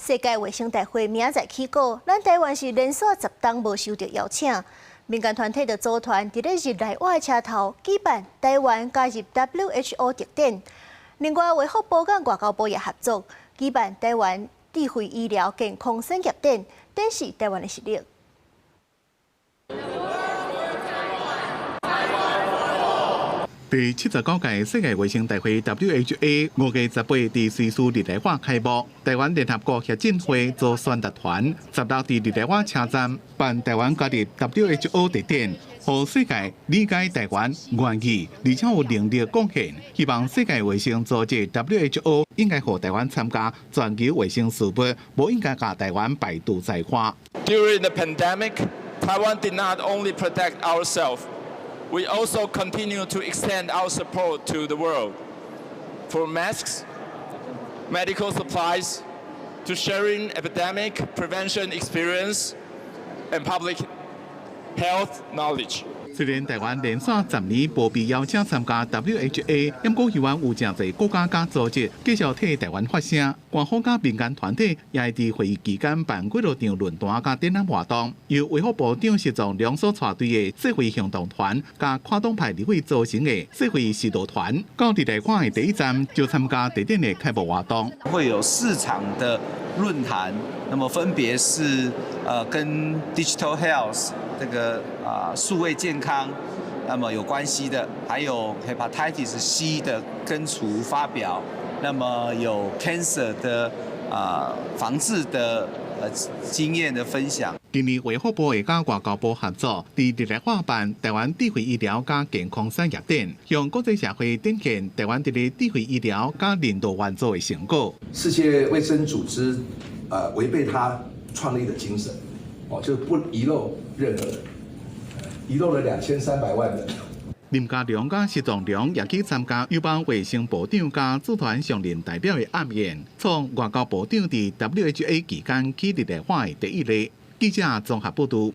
世界衛生大會明仔載起稿，咱台灣是連續10冬無受到邀請。民間團體就組團佇咧日內瓦車頭舉辦台灣加入 WHO 特典。另外，衛福部甲外交部也合作舉辦台灣智慧醫療健康產業展，展示台灣的實力。第79屆世界衛生大會 WHO 5月18日在瑞士日內瓦開幕。台灣聯合國協進會做宣達團16日日內瓦車站辦台灣加入 WHO 特典，讓世界理解台灣願意而且有能力貢獻。希望世界衛生組織 WHO 應該讓台灣參加全球衛生事務，無應該把台灣排除在外。During the pandemic, Taiwan did not only protect ourselves. We also continue to extend our support to the world, from masks, medical supplies, to sharing epidemic prevention experience and public health knowledge. 雖然台灣連續10年無被邀請參加 WHO， 不過希望有真濟國家甲組織繼續替台灣發聲。官方甲民間團體也會佇會議期間辦幾多場論壇甲展覽活動。由衛福部長石崇良所帶隊的社會行動團甲跨黨派立委組成的社會指導團，到日內瓦的第一站就參加特典的開幕活動。會有4場的論壇，那麼分別是跟 Digital Health 這個數位健康那麼有關係的，還有 Hepatitis C 的根除發表，那麼有 Cancer 的防治的經驗的分享。今年衛福部會甲外交部合作，佇日內瓦辦台灣智慧醫療加健康產業展，向國際社會展現台灣佇咧智慧醫療加領導員做的成果。世界衛生組織違背他創立的精神，就是不遺漏任何人，遺漏了2300萬人。林佳龍甲石崇良也去參加有幫衛生部長甲駐團常任代表的暗宴，從外交部長佇 WHO 期間去日內瓦的第一例。記者綜合報道。